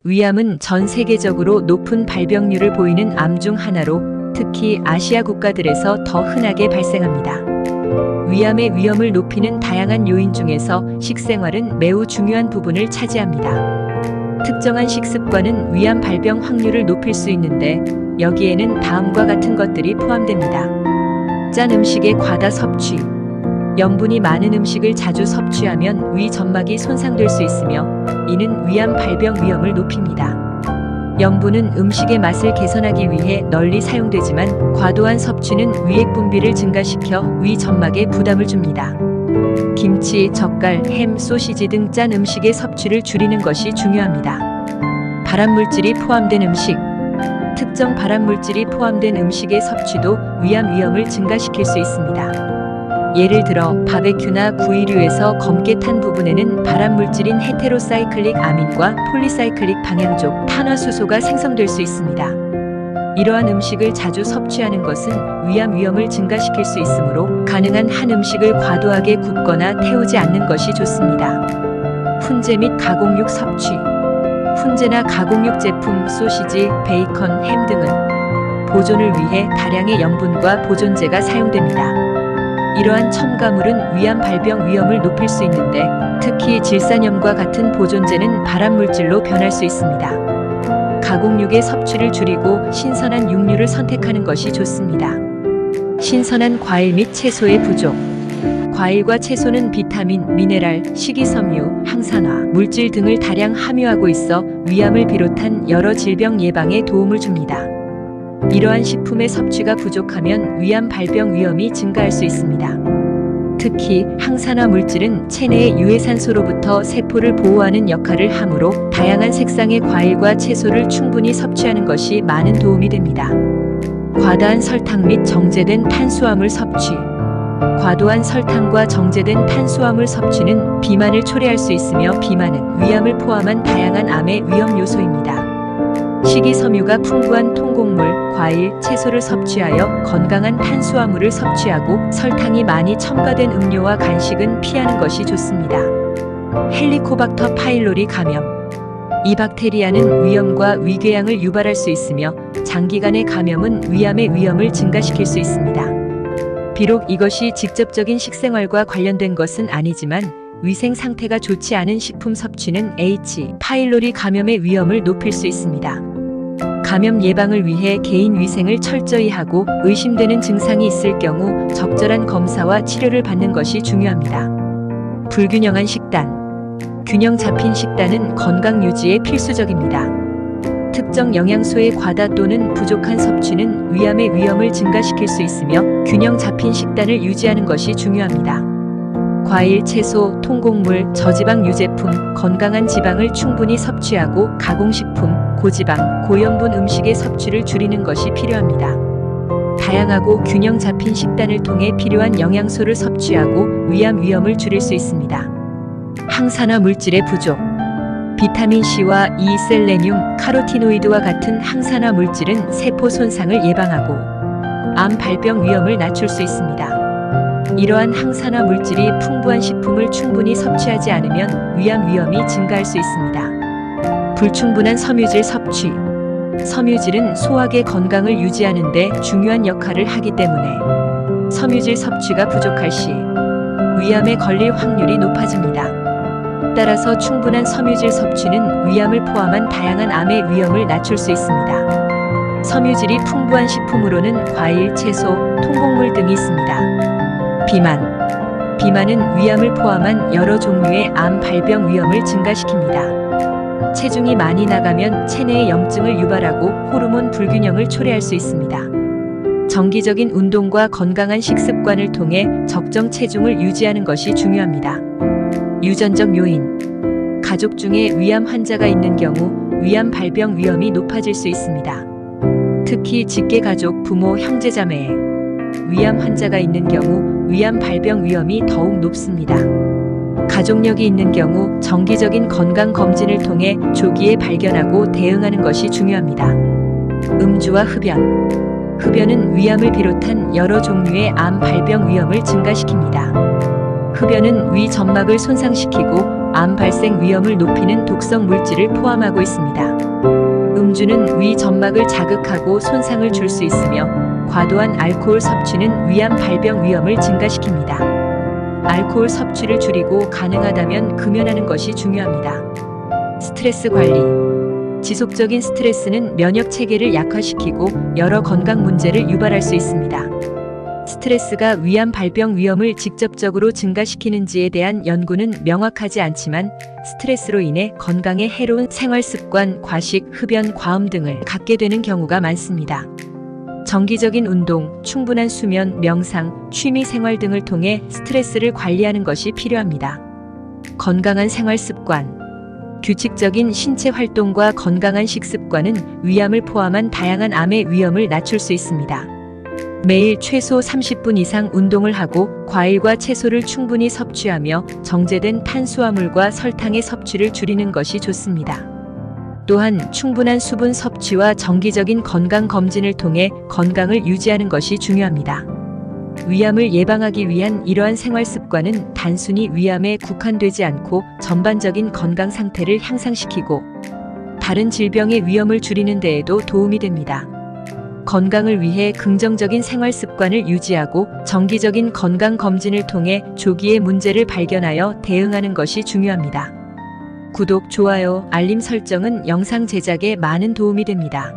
위암은 전 세계적으로 높은 발병률을 보이는 암 중 하나로 특히 아시아 국가들에서 더 흔하게 발생합니다. 위암의 위험을 높이는 다양한 요인 중에서 식생활은 매우 중요한 부분을 차지합니다. 특정한 식습관은 위암 발병 확률을 높일 수 있는데 여기에는 다음과 같은 것들이 포함됩니다. 짠 음식의 과다 섭취. 염분이 많은 음식을 자주 섭취하면 위 점막이 손상될 수 있으며 이는 위암 발병 위험을 높입니다. 염분은 음식의 맛을 개선하기 위해 널리 사용되지만 과도한 섭취는 위액 분비를 증가시켜 위 점막에 부담을 줍니다. 김치, 젓갈, 햄, 소시지 등 짠 음식의 섭취를 줄이는 것이 중요합니다. 발암물질이 포함된 음식. 특정 발암물질이 포함된 음식의 섭취도 위암 위험을 증가시킬 수 있습니다. 예를 들어 바베큐나 구이류에서 검게 탄 부분에는 발암물질인 헤테로사이클릭 아민과 폴리사이클릭 방향족 탄화수소가 생성될 수 있습니다. 이러한 음식을 자주 섭취하는 것은 위암 위험을 증가시킬 수 있으므로 가능한 한 음식을 과도하게 굽거나 태우지 않는 것이 좋습니다. 훈제 및 가공육 섭취. 훈제나 가공육 제품, 소시지, 베이컨, 햄 등은 보존을 위해 다량의 염분과 보존제가 사용됩니다. 이러한 첨가물은 위암 발병 위험을 높일 수 있는데 특히 질산염과 같은 보존제는 발암물질로 변할 수 있습니다. 가공육의 섭취를 줄이고 신선한 육류를 선택하는 것이 좋습니다. 신선한 과일 및 채소의 부족. 과일과 채소는 비타민, 미네랄, 식이섬유, 항산화, 물질 등을 다량 함유하고 있어 위암을 비롯한 여러 질병 예방에 도움을 줍니다. 이러한 식품의 섭취가 부족하면 위암 발병 위험이 증가할 수 있습니다. 특히 항산화 물질은 체내의 유해산소로부터 세포를 보호하는 역할을 하므로 다양한 색상의 과일과 채소를 충분히 섭취하는 것이 많은 도움이 됩니다. 과다한 설탕 및 정제된 탄수화물 섭취. 과도한 설탕과 정제된 탄수화물 섭취는 비만을 초래할 수 있으며 비만은 위암을 포함한 다양한 암의 위험 요소입니다. 식이섬유가 풍부한 통곡물, 과일, 채소를 섭취하여 건강한 탄수화물을 섭취하고 설탕이 많이 첨가된 음료와 간식은 피하는 것이 좋습니다. 헬리코박터 파일로리 감염. 이 박테리아는 위염과 위궤양을 유발할 수 있으며 장기간의 감염은 위암의 위험을 증가시킬 수 있습니다. 비록 이것이 직접적인 식생활과 관련된 것은 아니지만 위생 상태가 좋지 않은 식품 섭취는 H. 파일로리 감염의 위험을 높일 수 있습니다. 감염 예방을 위해 개인 위생을 철저히 하고 의심되는 증상이 있을 경우 적절한 검사와 치료를 받는 것이 중요합니다. 불균형한 식단. 균형 잡힌 식단은 건강 유지에 필수적입니다. 특정 영양소의 과다 또는 부족한 섭취는 위암의 위험을 증가시킬 수 있으며 균형 잡힌 식단을 유지하는 것이 중요합니다. 과일, 채소, 통곡물, 저지방 유제품, 건강한 지방을 충분히 섭취하고 가공식품, 고지방, 고염분 음식의 섭취를 줄이는 것이 필요합니다. 다양하고 균형 잡힌 식단을 통해 필요한 영양소를 섭취하고 위암 위험을 줄일 수 있습니다. 항산화 물질의 부족. 비타민C와 E, 셀레늄, 카로티노이드와 같은 항산화 물질은 세포 손상을 예방하고 암 발병 위험을 낮출 수 있습니다. 이러한 항산화 물질이 풍부한 식품을 충분히 섭취하지 않으면 위암 위험이 증가할 수 있습니다. 불충분한 섬유질 섭취. 섬유질은 소화계 건강을 유지하는 데 중요한 역할을 하기 때문에 섬유질 섭취가 부족할 시 위암에 걸릴 확률이 높아집니다. 따라서 충분한 섬유질 섭취는 위암을 포함한 다양한 암의 위험을 낮출 수 있습니다. 섬유질이 풍부한 식품으로는 과일, 채소, 통곡물 등이 있습니다. 비만. 비만은 위암을 포함한 여러 종류의 암 발병 위험을 증가시킵니다. 체중이 많이 나가면 체내에 염증을 유발하고 호르몬 불균형을 초래할 수 있습니다. 정기적인 운동과 건강한 식습관을 통해 적정 체중을 유지하는 것이 중요합니다. 유전적 요인. 가족 중에 위암 환자가 있는 경우 위암 발병 위험이 높아질 수 있습니다. 특히 직계가족, 부모, 형제자매에 위암 환자가 있는 경우 위암 발병 위험이 더욱 높습니다. 가족력이 있는 경우 정기적인 건강 검진을 통해 조기에 발견하고 대응하는 것이 중요합니다. 음주와 흡연. 흡연은 위암을 비롯한 여러 종류의 암 발병 위험을 증가시킵니다. 흡연은 위 점막을 손상시키고 암 발생 위험을 높이는 독성 물질을 포함하고 있습니다. 음주는 위 점막을 자극하고 손상을 줄 수 있으며 과도한 알코올 섭취는 위암 발병 위험을 증가시킵니다. 알코올 섭취를 줄이고 가능하다면 금연하는 것이 중요합니다. 스트레스 관리. 지속적인 스트레스는 면역 체계를 약화시키고 여러 건강 문제를 유발할 수 있습니다. 스트레스가 위암 발병 위험을 직접적으로 증가시키는지에 대한 연구는 명확하지 않지만 스트레스로 인해 건강에 해로운 생활 습관, 과식, 흡연, 과음 등을 갖게 되는 경우가 많습니다. 정기적인 운동, 충분한 수면, 명상, 취미 생활 등을 통해 스트레스를 관리하는 것이 필요합니다. 건강한 생활 습관. 규칙적인 신체 활동과 건강한 식습관은 위암을 포함한 다양한 암의 위험을 낮출 수 있습니다. 매일 최소 30분 이상 운동을 하고 과일과 채소를 충분히 섭취하며 정제된 탄수화물과 설탕의 섭취를 줄이는 것이 좋습니다. 또한 충분한 수분 섭취와 정기적인 건강 검진을 통해 건강을 유지하는 것이 중요합니다. 위암을 예방하기 위한 이러한 생활 습관은 단순히 위암에 국한되지 않고 전반적인 건강 상태를 향상시키고 다른 질병의 위험을 줄이는 데에도 도움이 됩니다. 건강을 위해 긍정적인 생활 습관을 유지하고 정기적인 건강 검진을 통해 조기에 문제를 발견하여 대응하는 것이 중요합니다. 구독, 좋아요, 알림 설정은 영상 제작에 많은 도움이 됩니다.